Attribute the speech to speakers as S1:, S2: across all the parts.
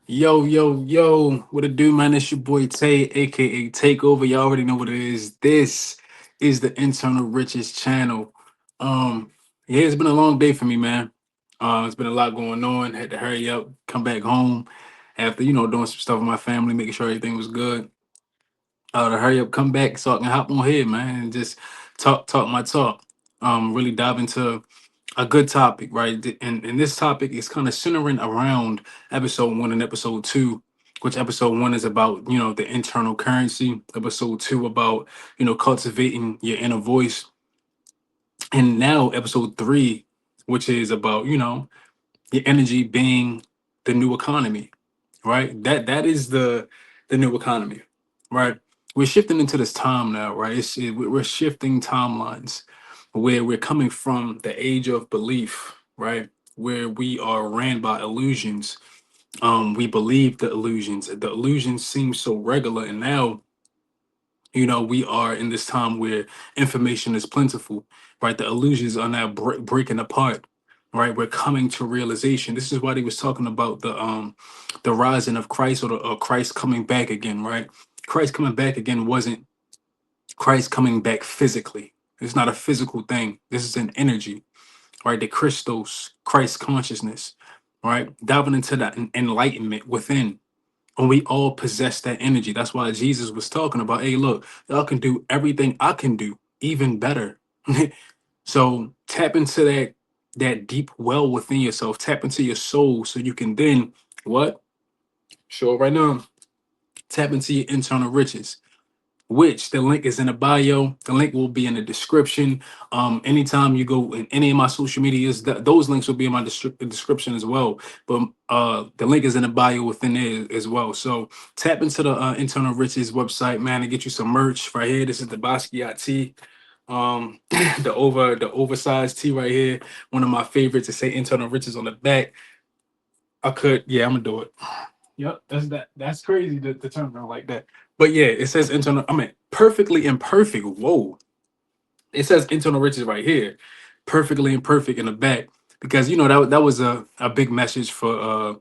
S1: Yo, yo, yo, what it do, man? It's your boy Tay, aka Takeover. Y'all already know what it is. This is the Internal Riches channel. Um, yeah, it's been a long day for me, man. It's been a lot going on. Had to hurry up, come back home after, doing some stuff with my family, making sure everything was good. To hurry up, come back so I can hop on here, man, and just talk my talk. Really dive into a good topic, right? And this topic is kind of centering around episode one and episode two, which episode one is about, the internal currency, episode two about, cultivating your inner voice, and now episode three, which is about, your energy being the new economy, right? That is the new economy, right? We're shifting into this time now, right? We're shifting timelines where we're coming from the age of belief, right? Where we are ran by illusions. We believe the illusions. The illusions seem so regular, and now we are in this time where information is plentiful, right? The illusions are now breaking apart, right? We're coming to realization. This is why he was talking about the rising of Christ, or Christ coming back again, right? Christ coming back again wasn't Christ coming back physically. It's not a physical thing. This is an energy, right? The Christos, Christ consciousness, right? Diving into that enlightenment within, and we all possess that energy. That's why Jesus was talking about, hey, look, y'all can do everything I can do, even better. So tap into that deep well within yourself. Tap into your soul so you can then what? Show it right now. Tap into your internal riches, which the link is in the bio. The link will be in the description. Anytime you go in any of my social medias, those links will be in my description as well. But the link is in the bio within there as well. So tap into the Internal Riches website, man, and get you some merch right here. This is the Basquiat tee. The oversized tee right here. One of my favorites to say Internal Riches on the back. Yeah, I'm gonna do it. Yep, that's crazy to turn around like that. But yeah, it says internal. I mean, perfectly imperfect. Whoa, it says internal riches right here, perfectly imperfect in the back, because that was a big message for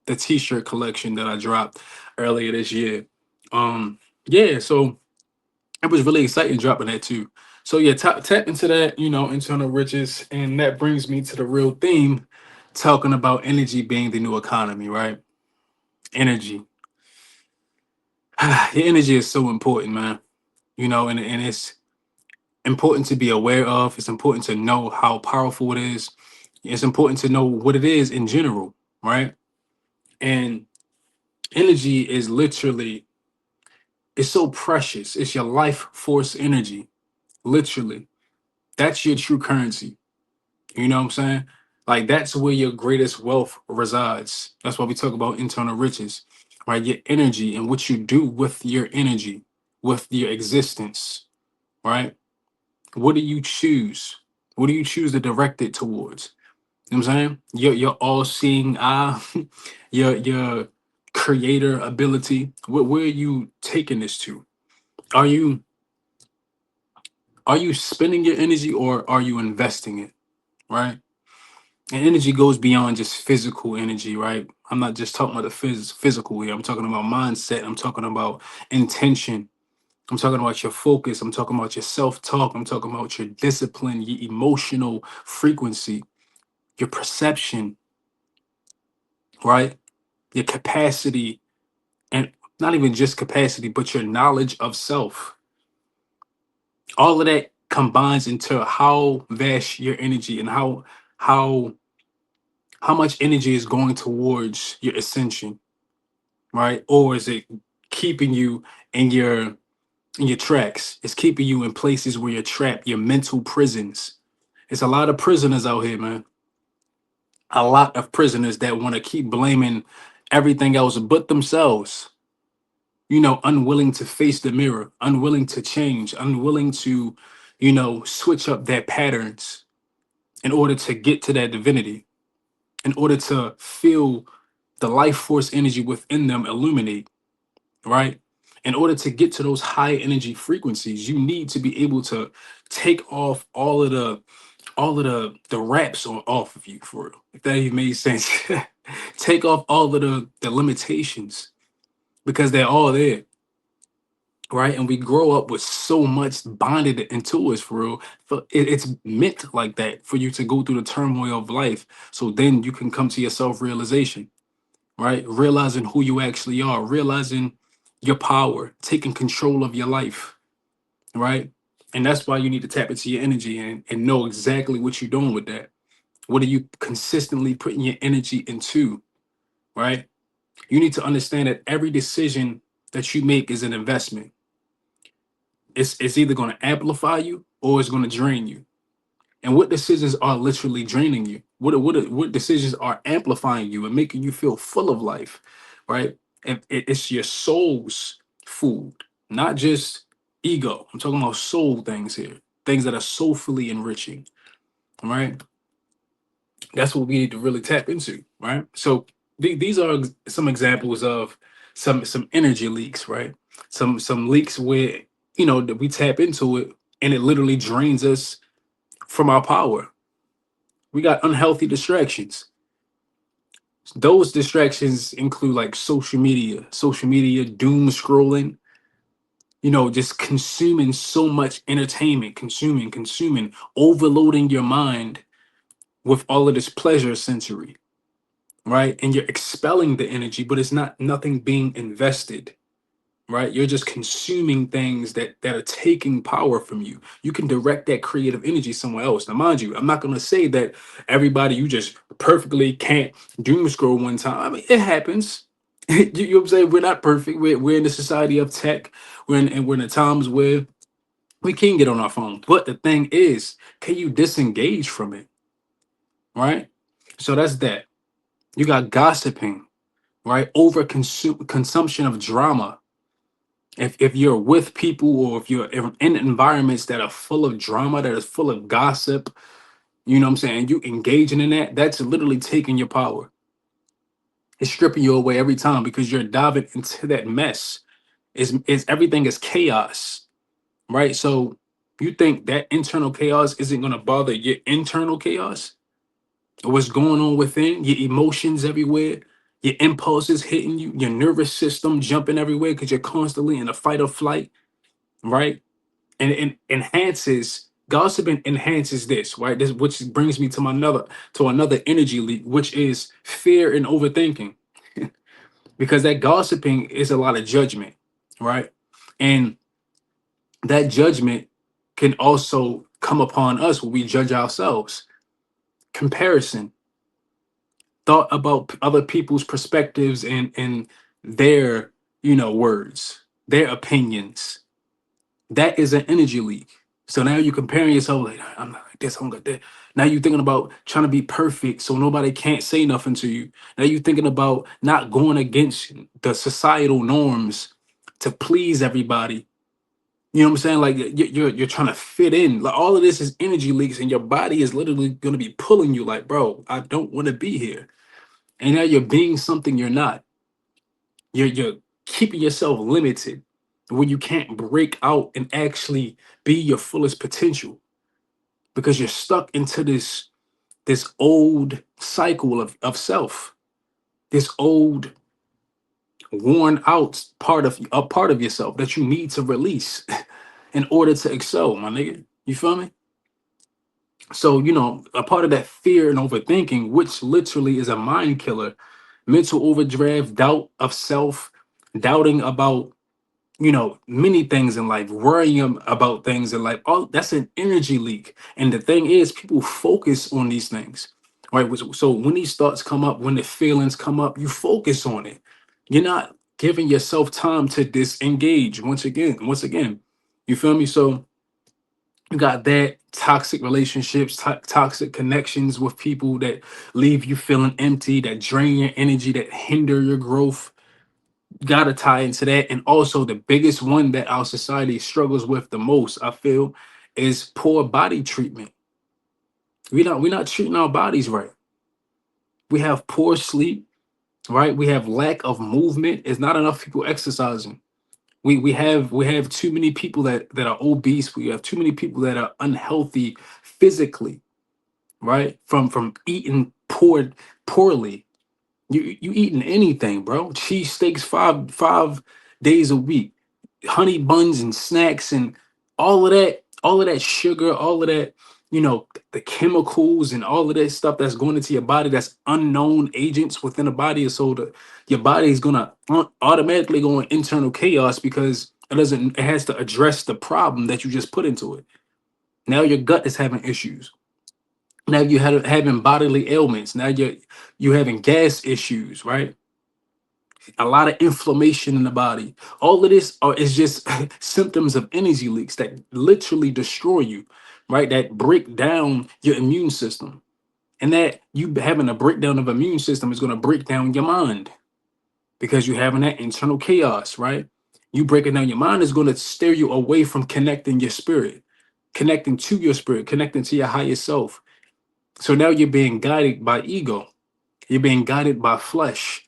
S1: the T-shirt collection that I dropped earlier this year. Yeah, so it was really exciting dropping that too. So yeah, tap into that, internal riches, and that brings me to the real theme, talking about energy being the new economy, right? Energy. Your energy is so important, man. And it's important to be aware of. It's important to know how powerful it is. It's important to know what it is in general, right? And energy is literally, it's so precious. It's your life force energy, literally. That's your true currency. You know what I'm saying? Like that's where your greatest wealth resides. That's why we talk about internal riches, right? Your energy and what you do with your energy, with your existence, right? What do you choose? What do you choose to direct it towards? You know what I'm saying? Your all-seeing eye, your creator ability. Where are you taking this to? Are you are you spending your energy, or are you investing it? Right? And energy goes beyond just physical energy, right? I'm not just talking about the physical here. I'm talking about mindset. I'm talking about intention. I'm talking about your focus. I'm talking about your self-talk. I'm talking about your discipline, your emotional frequency, your perception, right? Your capacity, and not even just capacity, but your knowledge of self. All of that combines into how vast your energy, and how how much energy is going towards your ascension, right? Or is it keeping you in your tracks? It's keeping you in places where you're trapped, your mental prisons. It's a lot of prisoners out here, man. A lot of prisoners that want to keep blaming everything else but themselves. Unwilling to face the mirror, unwilling to change, unwilling to, switch up their patterns in order to get to that divinity, in order to feel the life force energy within them illuminate, right? In order to get to those high energy frequencies, you need to be able to take off all of the all of the wraps are off of you for real. If that even made sense. Take off all of the limitations because they're all there, right? And we grow up with so much bonded into us for real. It's meant like that for you to go through the turmoil of life. So then you can come to your self-realization, right? Realizing who you actually are, realizing your power, taking control of your life, right? And that's why you need to tap into your energy and know exactly what you're doing with that. What are you consistently putting your energy into, right? You need to understand that every decision that you make is an investment. It's either going to amplify you or it's going to drain you. And what decisions are literally draining you? What decisions are amplifying you and making you feel full of life, right? And it's your soul's food, not just ego. I'm talking about soul things here, things that are soulfully enriching, right? That's what we need to really tap into, right? So these are some examples of some energy leaks, right? Some leaks where that we tap into it and it literally drains us from our power. We got unhealthy distractions. Those distractions include like social media, doom scrolling, just consuming so much entertainment, consuming, overloading your mind with all of this pleasure sensory, right? And you're expelling the energy, but it's not nothing being invested, right? You're just consuming things that are taking power from you. You can direct that creative energy somewhere else. Now, mind you, I'm not going to say that everybody you just perfectly can't doom scroll one time. I mean, it happens. You know what I'm saying? We're not perfect. We're in the society of tech. We're in the times where we can get on our phone. But the thing is, can you disengage from it, right? So that's that. You got gossiping, right? Consumption of drama. If you're with people or if you're in environments that are full of drama, that is full of gossip, you know what I'm saying? You engaging in that, that's literally taking your power. It's stripping you away every time because you're diving into that mess. Is everything is chaos, right? So you think that internal chaos isn't gonna bother your internal chaos? What's going on within, your emotions everywhere, your impulses hitting you, your nervous system jumping everywhere because you're constantly in a fight or flight, right? And it enhances gossiping enhances this, right? This which brings me to another energy leak, which is fear and overthinking. Because that gossiping is a lot of judgment, right? And that judgment can also come upon us when we judge ourselves. Comparison, thought about other people's perspectives and their words, their opinions. That is an energy leak. So now you're comparing yourself like I'm not like this, I'm like that. Now you're thinking about trying to be perfect so nobody can't say nothing to you. Now you're thinking about not going against the societal norms to please everybody. You know what I'm saying? Like you're trying to fit in. Like all of this is energy leaks, and your body is literally going to be pulling you. Like, bro, I don't want to be here. And now you're being something you're not. You're keeping yourself limited when you can't break out and actually be your fullest potential because you're stuck into this old cycle of self, this old worn out part of yourself that you need to release in order to excel, my nigga. You feel me? So, a part of that fear and overthinking, which literally is a mind killer, mental overdraft, doubt of self, doubting about many things in life, worrying about things in life. All that's an energy leak. And the thing is, people focus on these things, right? So when these thoughts come up, when the feelings come up, you focus on it. You're not giving yourself time to disengage. Once again, you feel me? So you got that toxic relationships, toxic connections with people that leave you feeling empty, that drain your energy, that hinder your growth. Gotta tie into that. And also the biggest one that our society struggles with the most, I feel, is poor body treatment. We're not treating our bodies right. We have poor sleep, right? We have lack of movement. It's not enough people exercising. We have too many people that are obese. We have too many people that are unhealthy physically. right? From eating poorly. You eating anything, bro? Cheesesteaks five days a week, honey buns and snacks and all of that sugar, all of that, the chemicals and all of that stuff that's going into your body, that's unknown agents within the body. So your body is gonna automatically go in internal chaos because it has to address the problem that you just put into it. Now your gut is having issues. Now you had having bodily ailments. Now you having gas issues, right? A lot of inflammation in the body. All of this is just symptoms of energy leaks that literally destroy you, right? That break down your immune system. And that you having a breakdown of immune system is going to break down your mind because you're having that internal chaos, right? You breaking down your mind is going to steer you away from connecting your spirit, connecting to your spirit, connecting to your higher self. So now you're being guided by ego. You're being guided by flesh.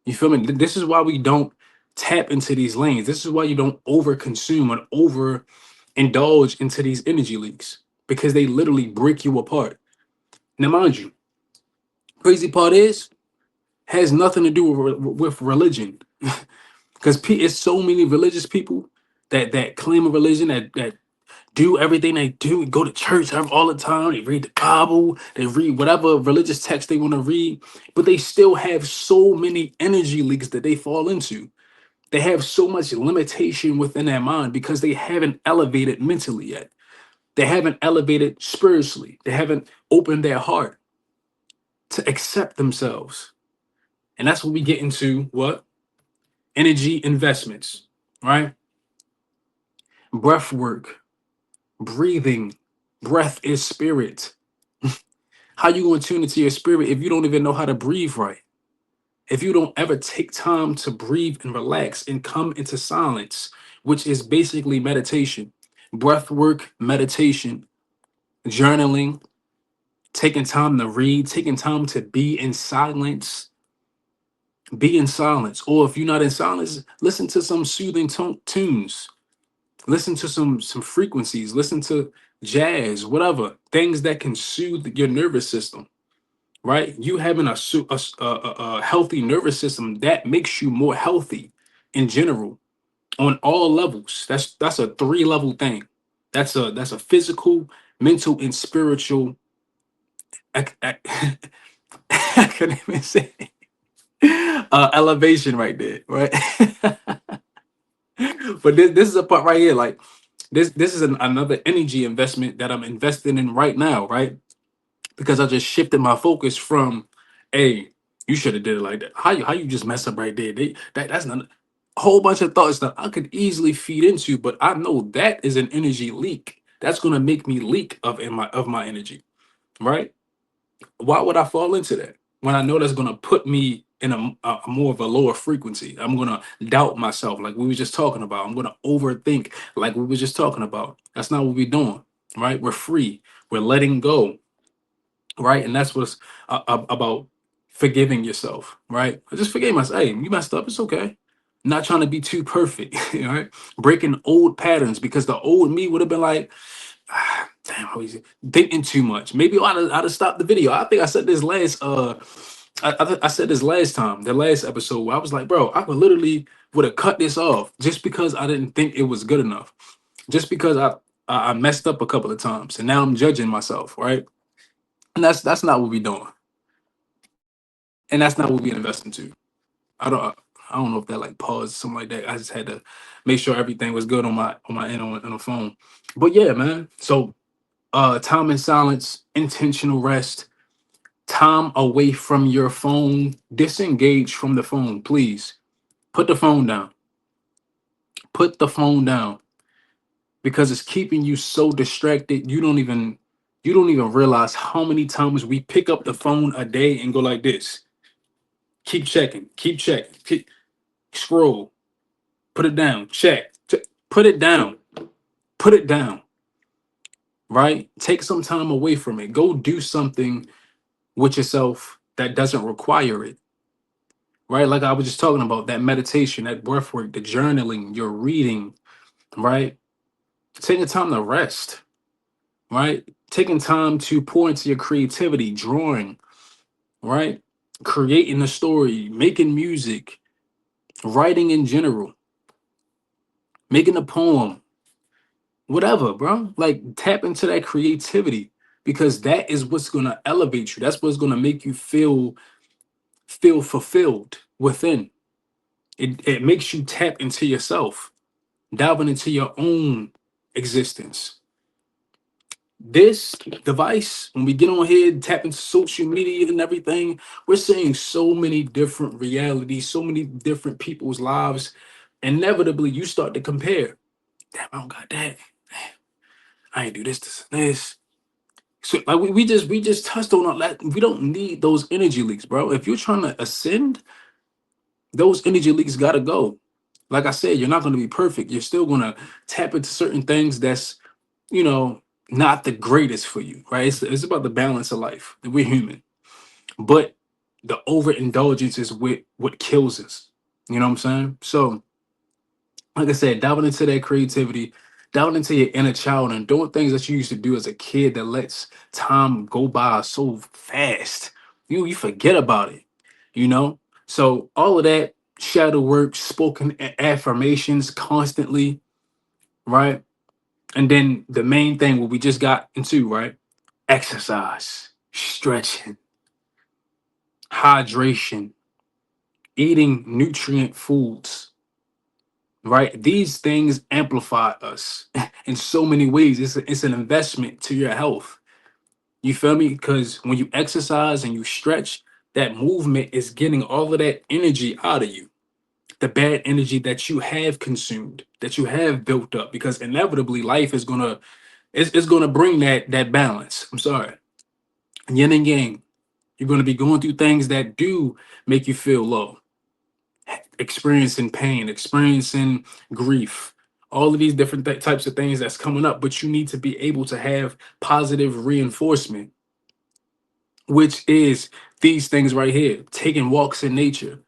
S1: You feel me? This is why we don't tap into these lanes. This is why you don't over consume and over indulge into these energy leaks because they literally break you apart. Now, mind you, crazy part is has nothing to do with religion because it's so many religious people that claim a religion that do everything they do, go to church all the time. They read the Bible, they read whatever religious text they want to read, but they still have so many energy leaks that they fall into. They have so much limitation within their mind because they haven't elevated mentally yet. They haven't elevated spiritually. They haven't opened their heart to accept themselves. And that's what we get into what? Energy investments, right? Breath work, breathing. Breath is spirit. How you going to tune into your spirit if you don't even know how to breathe right? If you don't ever take time to breathe and relax and come into silence, which is basically meditation, breath work, meditation, journaling, taking time to read, taking time to be in silence. Or if you're not in silence, listen to some soothing tunes, listen to some frequencies, listen to jazz, whatever, things that can soothe your nervous system. Right? You having a healthy nervous system that makes you more healthy in general on all levels. That's a three-level thing. That's a physical, mental, and spiritual. I couldn't even say elevation right there, right? But this is a part right here. Like this is another energy investment that I'm investing in right now, right? Because I just shifted my focus from, hey, you should have did it like that. How you just mess up right there? That's not a whole bunch of thoughts that I could easily feed into, but I know that is an energy leak. That's gonna make me leak of my energy, right? Why would I fall into that when I know that's gonna put me in a more of a lower frequency? I'm gonna doubt myself, like we were just talking about. I'm gonna overthink, like we were just talking about. That's not what we're doing, right? We're free. We're letting go, right? And that's what's about forgiving yourself, right? I just forgave myself. Hey, you messed up. It's okay. Not trying to be too perfect, right? Breaking old patterns because the old me would have been like, damn, how easy. Thinking too much. Maybe I'd have stopped the video. I think I said this last I said this last time, the last episode where I was like, bro, I would have cut this off just because I didn't think it was good enough. Just because I messed up a couple of times and now I'm judging myself, right? And that's not what we're doing. And that's not what we invest into. I don't know if that like paused something like that. I just had to make sure everything was good on my end on the phone. But yeah, man. So time in silence, intentional rest, time away from your phone, disengage from the phone, please. Put the phone down. Put the phone down because it's keeping you so distracted. You don't even realize how many times we pick up the phone a day and go like this. Keep checking, scroll, put it down, put it down, put it down, right? Take some time away from it. Go do something with yourself that doesn't require it, right? Like I was just talking about that meditation, that breath work, the journaling, your reading, right? Taking time to rest, right? Taking time to pour into your creativity, drawing, right? Creating a story, making music, writing in general, making a poem, whatever, bro. Like tap into that creativity because that is what's gonna elevate you. That's what's gonna make you feel fulfilled within. It makes you tap into yourself, diving into your own existence. This device, when we get on here, tap into social media and everything, we're seeing so many different realities, so many different people's lives. Inevitably, you start to compare. Damn, I don't got that. I ain't do this, and this. So like we just touched on all that. We don't need those energy leaks, bro. If you're trying to ascend, those energy leaks gotta go. Like I said, you're not gonna be perfect. You're still gonna tap into certain things that's, you know, not the greatest for you, right? It's about the balance of life. We're human. But the overindulgence is what kills us. You know what I'm saying? So like I said, diving into that creativity, diving into your inner child and doing things that you used to do as a kid that lets time go by so fast. You forget about it, you know? So all of that shadow work, spoken affirmations constantly, right? And then the main thing what we just got into, right? Exercise, stretching, hydration, eating nutrient foods, right? These things amplify us in so many ways. It's an investment to your health. You feel me? Because when you exercise and you stretch, that movement is getting all of that energy out of you. The bad energy that you have consumed, that you have built up, because inevitably life is gonna it's gonna bring that balance. I'm sorry. Yin and yang. You're gonna be going through things that do make you feel low, experiencing pain, experiencing grief, all of these different types of things that's coming up. But you need to be able to have positive reinforcement, which is these things right here: taking walks in nature,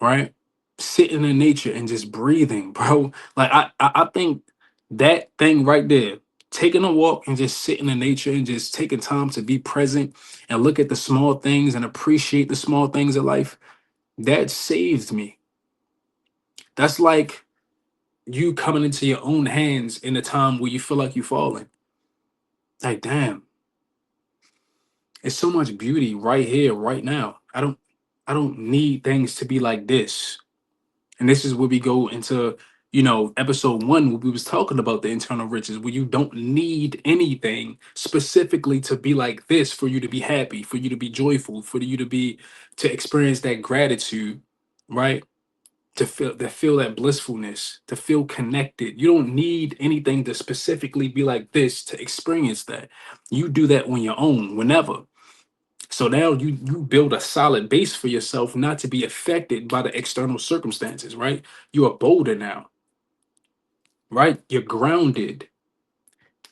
S1: right? Sitting in nature and just breathing, bro. Like I think that thing right there, taking a walk and just sitting in nature and just taking time to be present and look at the small things and appreciate the small things of life, that saved me. That's like you coming into your own hands in a time where you feel like you're falling. Like, damn, it's so much beauty right here, right now. I don't need things to be like this. And this is where we go into, episode one, where we was talking about the internal riches, where you don't need anything specifically to be like this for you to be happy, for you to be joyful, for you to experience that gratitude, right? To feel that blissfulness, to feel connected. You don't need anything to specifically be like this to experience that. You do that on your own, whenever. So now you build a solid base for yourself not to be affected by the external circumstances, right? You are bolder now, right? You're grounded.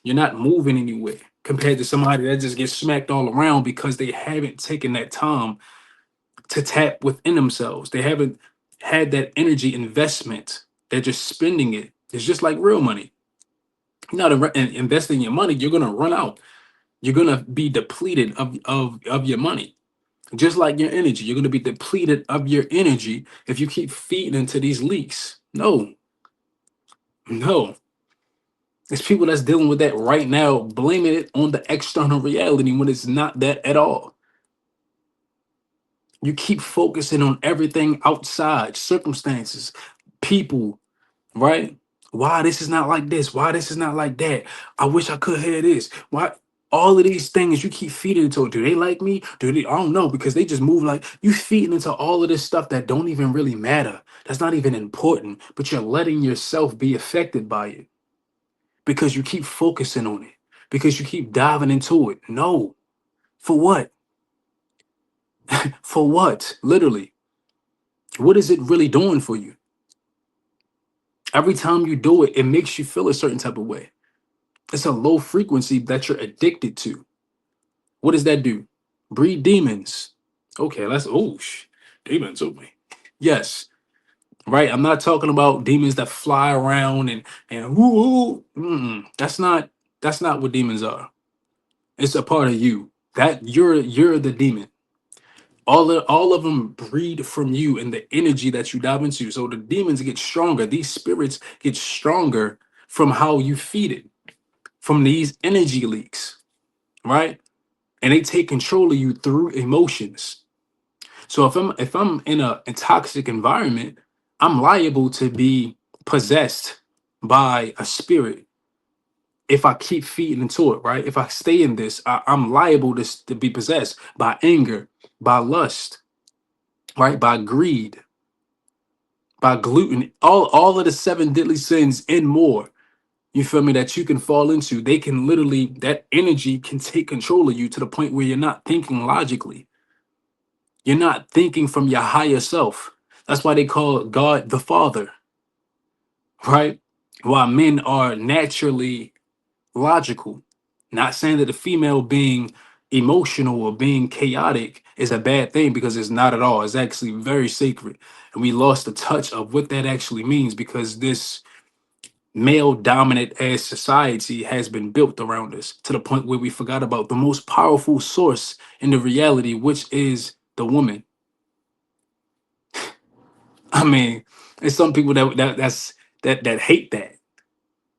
S1: You're not moving anywhere compared to somebody that just gets smacked all around because they haven't taken that time to tap within themselves. They haven't had that energy investment. They're just spending it. It's just like real money. You're not investing your money, you're gonna run out. You're gonna be depleted of your money. Just like your energy, you're gonna be depleted of your energy if you keep feeding into these leaks. No, no. It's people that's dealing with that right now, blaming it on the external reality when it's not that at all. You keep focusing on everything outside, circumstances, people, right? Why this is not like this? Why this is not like that? I wish I could hear this. Why all of these things you keep feeding into? Do they like me? Do they? I don't know because they just move like you feeding into all of this stuff that don't even really matter. That's not even important, but you're letting yourself be affected by it because you keep focusing on it, because you keep diving into it. No, for what? For what? Literally, what is it really doing for you? Every time you do it, it makes you feel a certain type of way. It's a low frequency that you're addicted to. What does that do? Breed demons. Okay, demons. Okay. Yes, right. I'm not talking about demons that fly around and woo. That's not what demons are. It's a part of you. That you're the demon. All of them breed from you and the energy that you dive into. So the demons get stronger. These spirits get stronger from how you feed it, from these energy leaks, right? And they take control of you through emotions. So if I'm in a toxic environment, I'm liable to be possessed by a spirit if I keep feeding into it, right? If I stay in this, I'm liable to be possessed by anger, by lust, right? By greed, by gluten, all of the seven deadly sins and more. You feel me? That you can fall into. They can literally, that energy can take control of you to the point where you're not thinking logically. You're not thinking from your higher self. That's why they call God the Father, right? While men are naturally logical. Not saying that the female being emotional or being chaotic is a bad thing, because it's not at all. It's actually very sacred. And we lost the touch of what that actually means, because this male dominant as society has been built around us to the point where we forgot about the most powerful source in the reality, which is the woman. I mean, there's some people that hate that.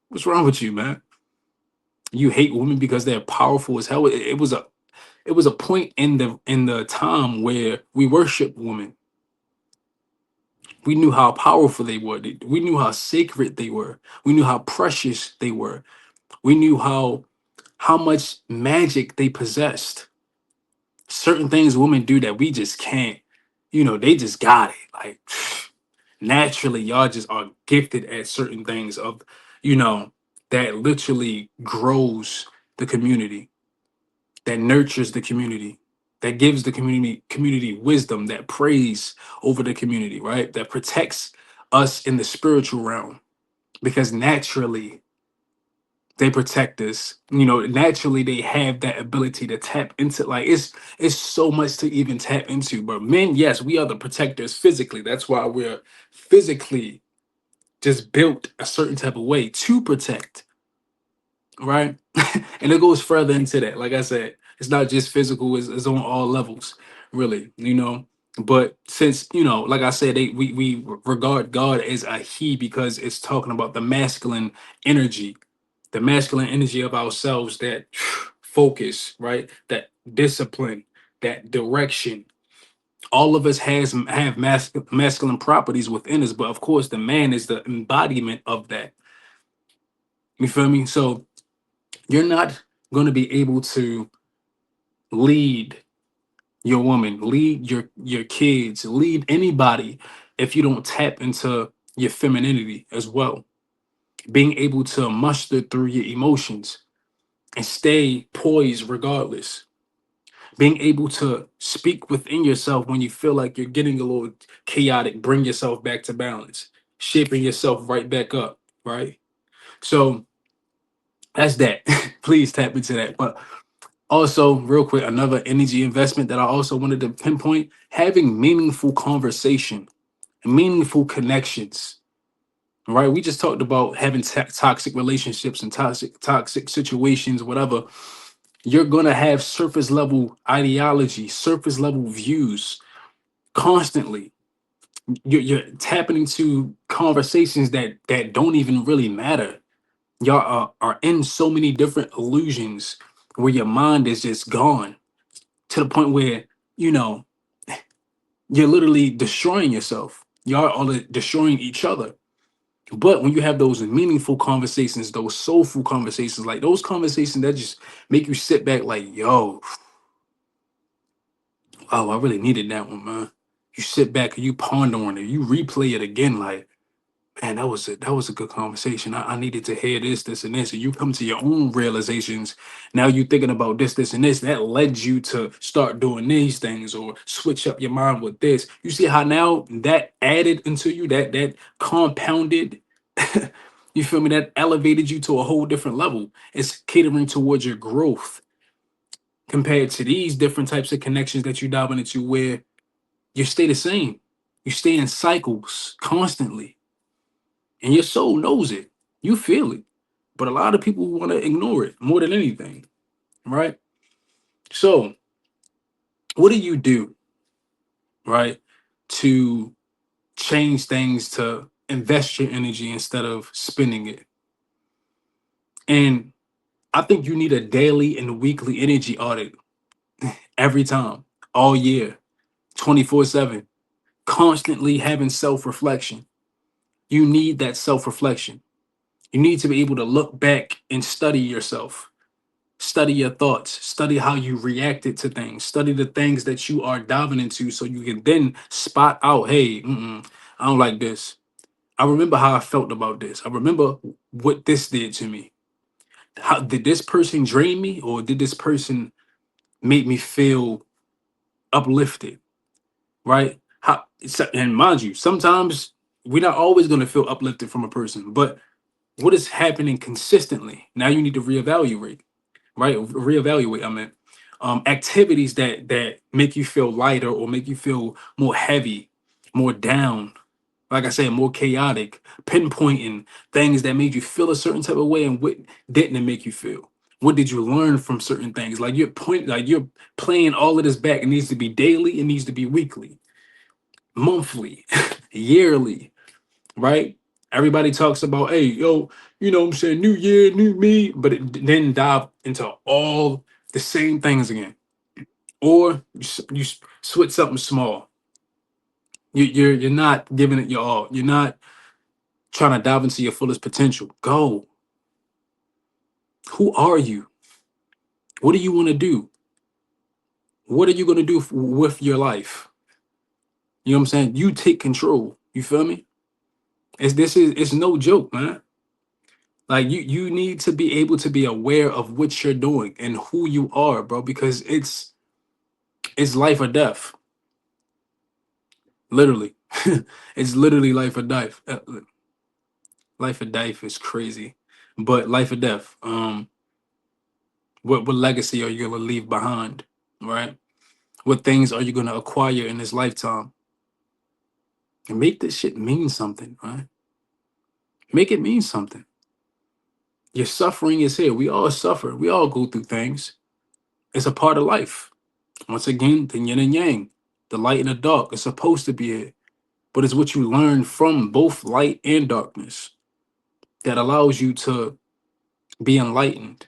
S1: What's wrong with you, man? You hate women because they're powerful as hell. It was a point in the time where we worshiped women. We knew how powerful they were. We knew how sacred they were. We knew how precious they were. We knew how much magic they possessed. Certain things women do that we just can't. They just got it. Like naturally, y'all just are gifted at certain things you know, that literally grows the community, that nurtures the community, that gives the community wisdom, that prays over the community, right? That protects us in the spiritual realm, because naturally they protect us. Naturally they have that ability to tap into, like, it's so much to even tap into. But men, yes, we are the protectors physically. That's why we're physically just built a certain type of way to protect, right? And it goes further into that. Like I said, it's not just physical; it's on all levels, really. But since like I said, we regard God as a He, because it's talking about the masculine energy of ourselves, that focus, right? That discipline, that direction. All of us have masculine properties within us, but of course, the man is the embodiment of that. You feel me? So you're not going to be able to lead your woman, lead your kids, lead anybody if you don't tap into your femininity as well. Being able to muster through your emotions and stay poised regardless. Being able to speak within yourself when you feel like you're getting a little chaotic, bring yourself back to balance, shaping yourself right back up, right? So that's that. Please tap into that. But also, real quick, another energy investment that I also wanted to pinpoint: having meaningful conversation, meaningful connections. Right? We just talked about having toxic relationships and toxic situations, whatever. You're gonna have surface level ideology, surface level views constantly. You're tapping into conversations that don't even really matter. Y'all are in so many different illusions where your mind is just gone, to the point where you know you're literally destroying yourself. Y'all are destroying each other. But when you have those meaningful conversations, those soulful conversations, like those conversations that just make you sit back like, yo, oh, I really needed that one, man. You sit back and you ponder on it, you replay it again, like, man, that was a good conversation. I needed to hear this, and this. And you come to your own realizations. Now you thinking about this, and this. That led you to start doing these things or switch up your mind with this. You see how now that added into you, that compounded, you feel me? That elevated you to a whole different level. It's catering towards your growth compared to these different types of connections that you dive into, where you stay the same. You stay in cycles constantly, and your soul knows it. You feel it, but a lot of people want to ignore it more than anything, right? So, what do you do, right, to change things to invest your energy instead of spending it? And I think you need a daily and weekly energy audit every time, all year, 24/7, constantly having self reflection. You need that self reflection. You need to be able to look back and study yourself, study your thoughts, study how you reacted to things, study the things that you are diving into so you can then spot out, hey, I don't like this. I remember how I felt about this. I remember what this did to me. How did this person drain me, or did this person make me feel uplifted? Right? And mind you, sometimes we're not always going to feel uplifted from a person, but what is happening consistently? Now you need to reevaluate, right? Reevaluate. I mean, activities that make you feel lighter or make you feel more heavy, more down. Like I said, more chaotic, pinpointing things that made you feel a certain type of way and what didn't it make you feel. What did you learn from certain things? Like you're playing all of this back. It needs to be daily. It needs to be weekly, monthly, yearly, right? Everybody talks about, hey, yo, what I'm saying, new year, new me, but it then dive into all the same things again. Or you switch something small. You're not giving it your all. You're not trying to dive into your fullest potential. Go. Who are you? What do you want to do? What are you going to do with your life? You know what I'm saying? You take control. You feel me? It's no joke, man. Like you need to be able to be aware of what you're doing and who you are, bro, because it's life or death. Literally. It's literally life or death. Life or death is crazy. But life or death. What legacy are you gonna leave behind? Right? What things are you gonna acquire in this lifetime? And make this shit mean something, right? Make it mean something. Your suffering is here. We all suffer. We all go through things. It's a part of life. Once again, the yin and yang, the light and the dark is supposed to be it, but it's what you learn from both light and darkness that allows you to be enlightened,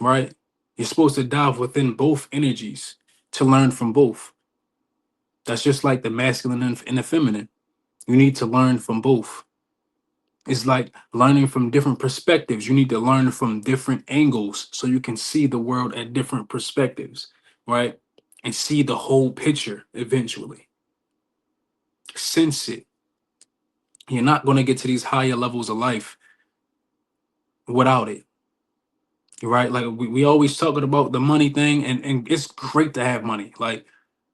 S1: right? You're supposed to dive within both energies to learn from both. That's just like the masculine and the feminine. You need to learn from both. It's like learning from different perspectives. You need to learn from different angles so you can see the world at different perspectives, right? And see the whole picture eventually. Sense it. You're not going to get to these higher levels of life without it, right? Like we always talking about the money thing, and it's great to have money. Like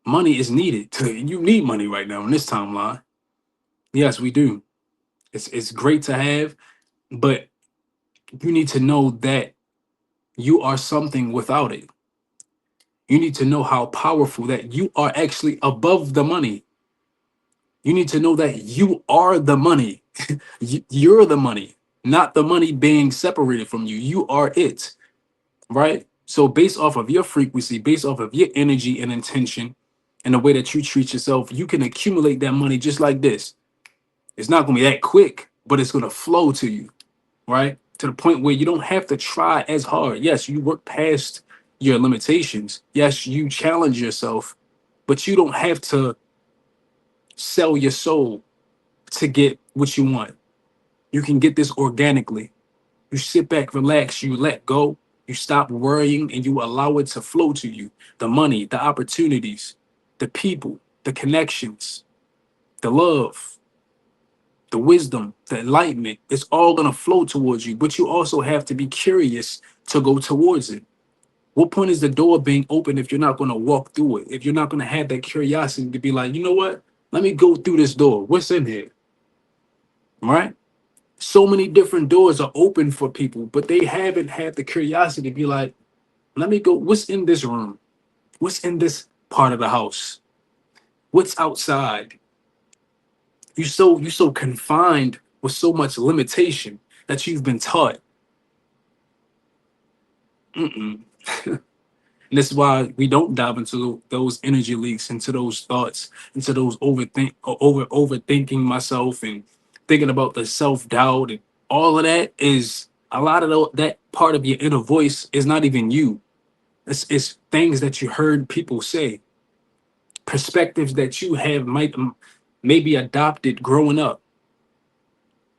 S1: money is needed. You need money right now in this timeline. Yes, we do. It's great to have, but you need to know that you are something without it. You need to know how powerful that you are actually above the money. You need to know that you are the money. You're the money, not the money being separated from you. You are it, right? So, based off of your frequency, based off of your energy and intention, and the way that you treat yourself, you can accumulate that money just like this. It's not going to be that quick, but it's going to flow to you, right? To the point where you don't have to try as hard. Yes, you work past your limitations. Yes, you challenge yourself, but you don't have to sell your soul to get what you want. You can get this organically. You sit back, relax, you let go, you stop worrying, and you allow it to flow to you. The money, the opportunities, the people, the connections, the love, the wisdom, the enlightenment, it's all going to flow towards you. But you also have to be curious to go towards it. What point is the door being open if you're not going to walk through it? If you're not going to have that curiosity to be like, you know what? Let me go through this door. What's in here? Right? So many different doors are open for people, but they haven't had the curiosity to be like, let me go. What's in this room? What's in this part of the house? What's outside? You so confined with so much limitation that you've been taught. Mm-mm. And this is why we don't dive into those energy leaks, into those thoughts, into those overthinking myself and thinking about the self doubt and all of that. Is a lot of that part of your inner voice is not even you. It's things that you heard people say, perspectives that you have maybe adopted growing up,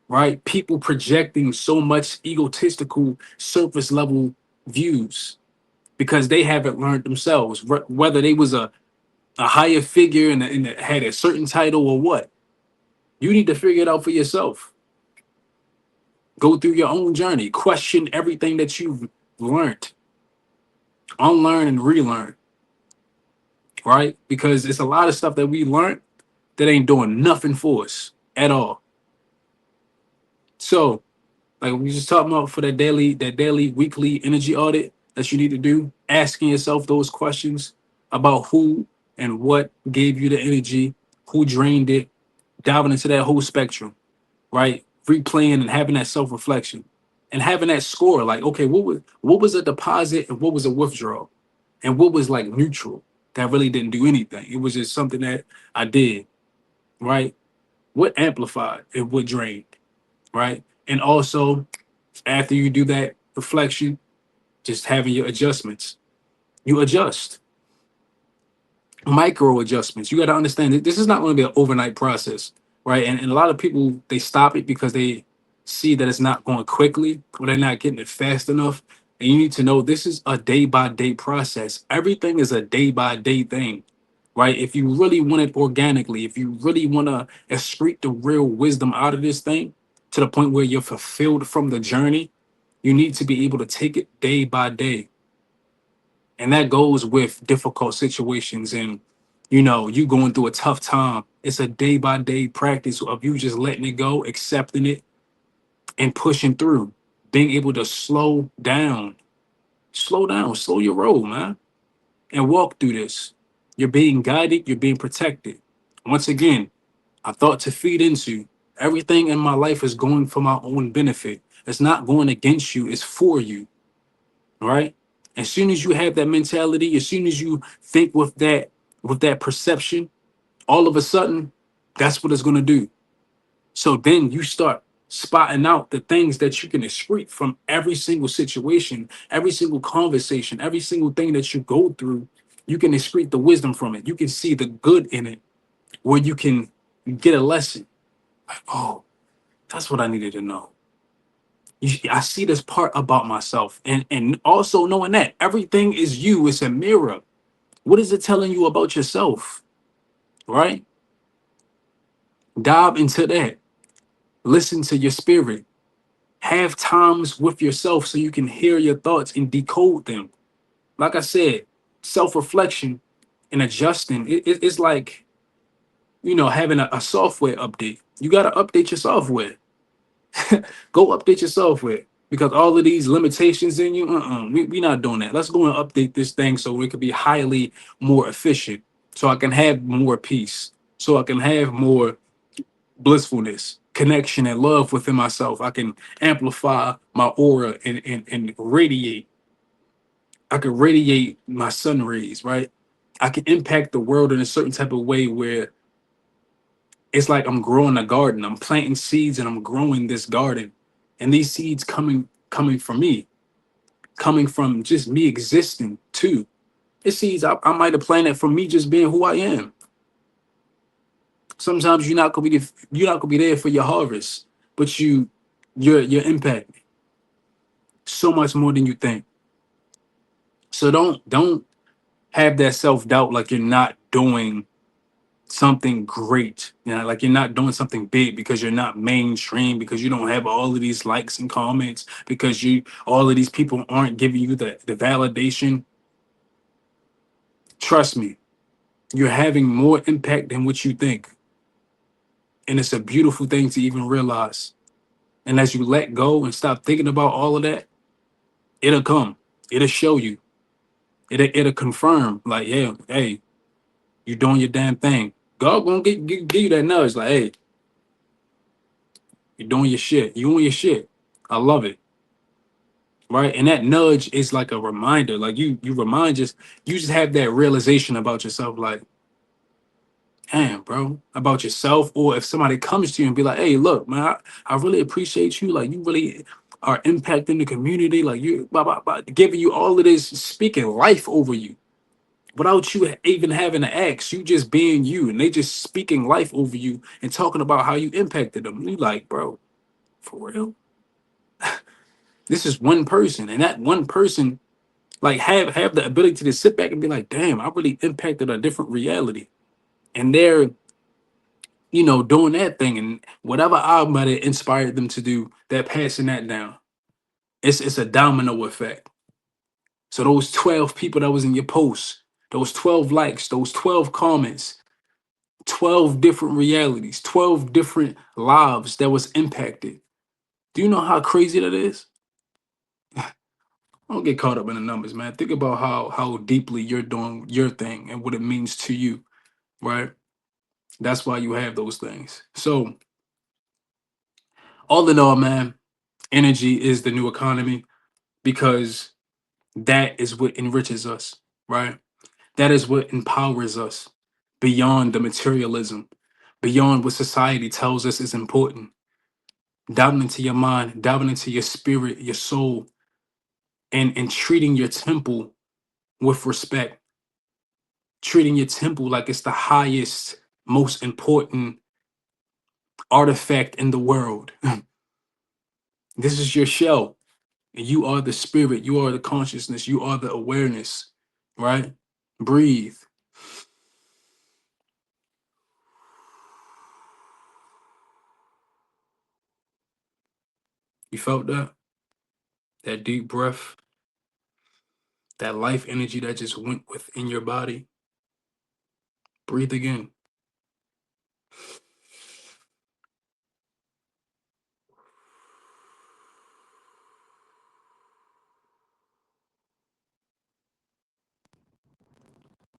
S1: right? People projecting so much egotistical surface level views because they haven't learned themselves, whether they was a higher figure and had a certain title or what. You need to figure it out for yourself. Go through your own journey, question everything that you've learned, unlearn and relearn, right? Because it's a lot of stuff that we learned that ain't doing nothing for us at all. So, like we just talking about for that daily, weekly energy audit that you need to do, asking yourself those questions about who and what gave you the energy, who drained it, diving into that whole spectrum, right? Replaying and having that self-reflection and having that score. Like, okay, what was a deposit and what was a withdrawal? And what was like neutral that really didn't do anything? It was just something that I did, right? What amplified and what drained, right? And also after you do that reflection, just having your adjustments. You adjust, micro adjustments. You got to understand that this is not going to be an overnight process, right? And a lot of people they stop it because they see that it's not going quickly or they're not getting it fast enough. And you need to know this is a day by day process. Everything is a day by day thing, right? If you really want it organically, if you really want to excrete the real wisdom out of this thing to the point where you're fulfilled from the journey, you need to be able to take it day by day. And that goes with difficult situations and you going through a tough time. It's a day by day practice of you just letting it go, accepting it, and pushing through. Being able to slow your roll, man, and walk through this. You're being guided, you're being protected. Once again, I thought to feed into everything in my life is going for my own benefit. It's not going against you, it's for you, right? As soon as you have that mentality, as soon as you think with that perception, all of a sudden, that's what it's gonna do. So then you start spotting out the things that you can excrete from every single situation, every single conversation, every single thing that you go through. You can excrete the wisdom from it. You can see the good in it, where you can get a lesson. Like, oh, that's what I needed to know. I see this part about myself, and also knowing that everything is you. It's a mirror. What is it telling you about yourself? Right? Dive into that. Listen to your spirit. Have times with yourself so you can hear your thoughts and decode them. Like I said, self-reflection and adjusting. It's like having a software update. You got to update your software. Go update your software because all of these limitations in you, we not doing that. Let's go and update this thing so it could be highly more efficient, so I can have more peace, so I can have more blissfulness, connection, and love within myself. I can amplify my aura and radiate. I can radiate my sun rays, right? I can impact the world in a certain type of way where it's like I'm growing a garden. I'm planting seeds and I'm growing this garden. And these seeds coming from me, coming from just me existing too. It's seeds I might have planted from me just being who I am. Sometimes you're not gonna be there for your harvest, but you're impacting so much more than you think. So don't have that self-doubt like you're not doing something great. Like you're not doing something big because you're not mainstream, because you don't have all of these likes and comments, because you all of these people aren't giving you the validation. Trust me, you're having more impact than what you think. And it's a beautiful thing to even realize. And as you let go and stop thinking about all of that, it'll come. It'll show you. It'll confirm, like, yeah, hey, you're doing your damn thing. God gonna give you that nudge, like, hey, you're doing your shit. You doing your shit. I love it. right? And that nudge is like a reminder. Like you remind you just have that realization about yourself, like, damn, bro, about yourself. Or if somebody comes to you and be like, hey, look, man, I really appreciate you. Like, you really are impacting the community. Like, you, blah, blah, blah, giving you all of this, speaking life over you without you even having to ask. You just being you, and they just speaking life over you and talking about how you impacted them. You like, bro, for real? This is one person, and that one person, like, have the ability to sit back and be like, damn, I really impacted a different reality. And they're, doing that thing, and whatever I might have inspired them to do, they're passing that down. It's a domino effect. So those 12 people that was in your post, those 12 likes, those 12 comments, 12 different realities, 12 different lives that was impacted. Do you know how crazy that is? Don't get caught up in the numbers, man. Think about how deeply you're doing your thing and what it means to you, right? That's why you have those things. So all in all, man, energy is the new economy, because that is what enriches us, right? That is what empowers us beyond the materialism, beyond what society tells us is important. Diving into your mind, diving into your spirit, your soul, and treating your temple with respect, treating your temple like it's the highest, most important artifact in the world. This is your shell. And you are the spirit, you are the consciousness, you are the awareness, right? Breathe. You felt that? That deep breath, that life energy that just went within your body. Breathe again.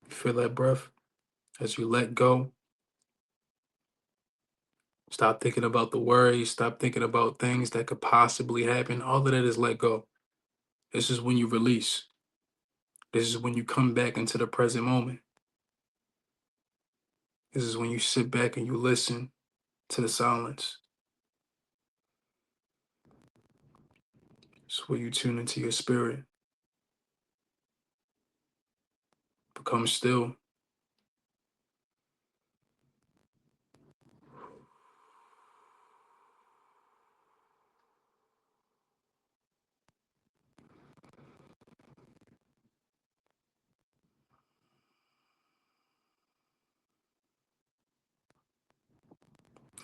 S1: Feel that breath as you let go. Stop thinking about the worries. Stop thinking about things that could possibly happen. All of that is let go. This is when you release. This is when you come back into the present moment. This is when you sit back and you listen to the silence. It's where you tune into your spirit. Become still.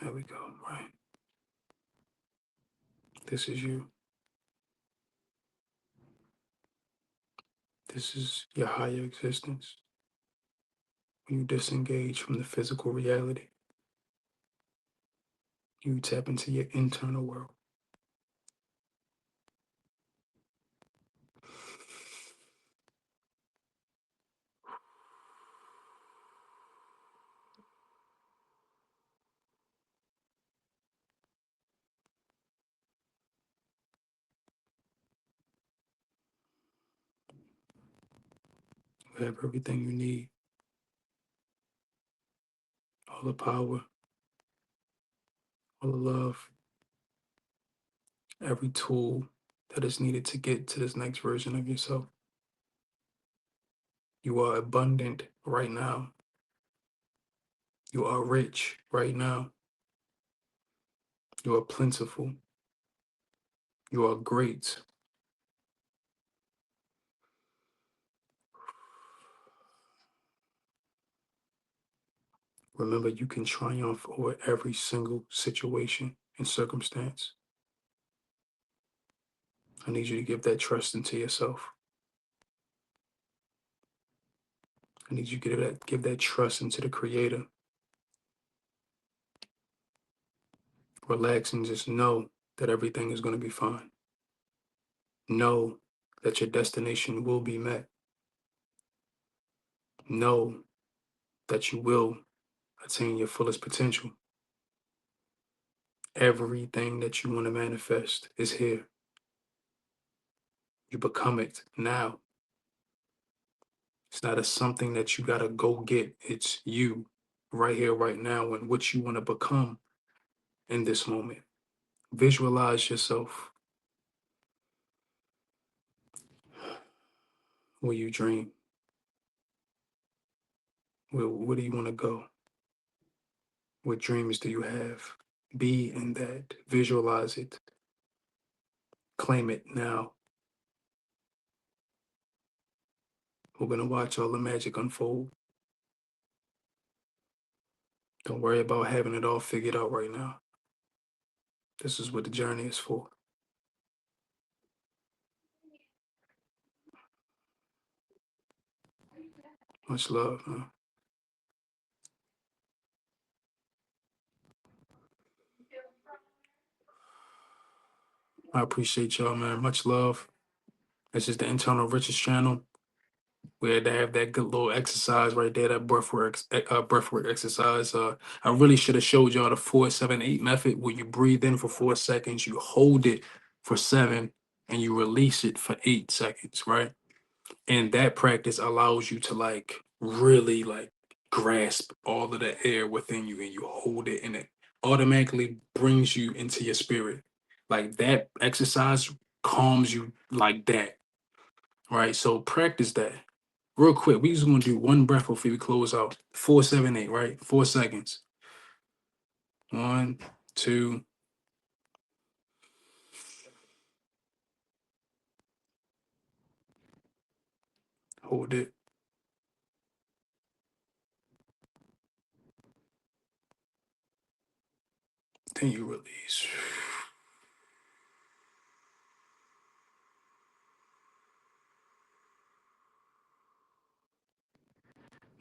S1: There we go. Right. This is you. This is your higher existence. When you disengage from the physical reality, you tap into your internal world. You have everything you need, all the power, all the love, every tool that is needed to get to this next version of yourself. You are abundant right now. You are rich right now. You are plentiful. You are great. Remember, you can triumph over every single situation and circumstance. I need you to give that trust into yourself. I need you to give that trust into the Creator. Relax and just know that everything is going to be fine. Know that your destination will be met. Know that you will attain your fullest potential. Everything that you want to manifest is here. You become it now. It's not a something that you gotta go get. It's you right here, right now, and what you want to become in this moment. Visualize yourself where you dream. Where do you want to go? What dreams do you have? Be in that. Visualize it. Claim it now. We're gonna watch all the magic unfold. Don't worry about having it all figured out right now. This is what the journey is for. Much love, man. I appreciate y'all, man. Much love. This is the Internal Riches channel. We had to have that good little exercise right there, that breathwork exercise. I really should have showed y'all the 4-7-8 method, where you breathe in for 4 seconds, you hold it for 7, and you release it for 8 seconds, right? And that practice allows you to like really like grasp all of the air within you, and you hold it, and it automatically brings you into your spirit. Like that exercise calms you like that, right? So practice that real quick. We just gonna do one breath before we close out. 4-7-8, right? 4 seconds. 1, 2, hold it, then you release.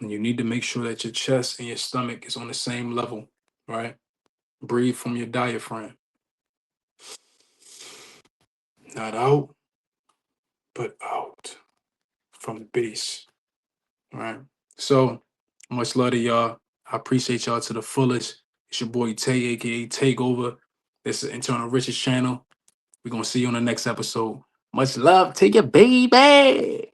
S1: And you need to make sure that your chest and your stomach is on the same level, right? Breathe from your diaphragm. Not out, but out from the base, right? So much love to y'all. I appreciate y'all to the fullest. It's your boy Tay, aka Takeover. This is Internal Riches channel. We're gonna see you on the next episode. Much love to you, baby.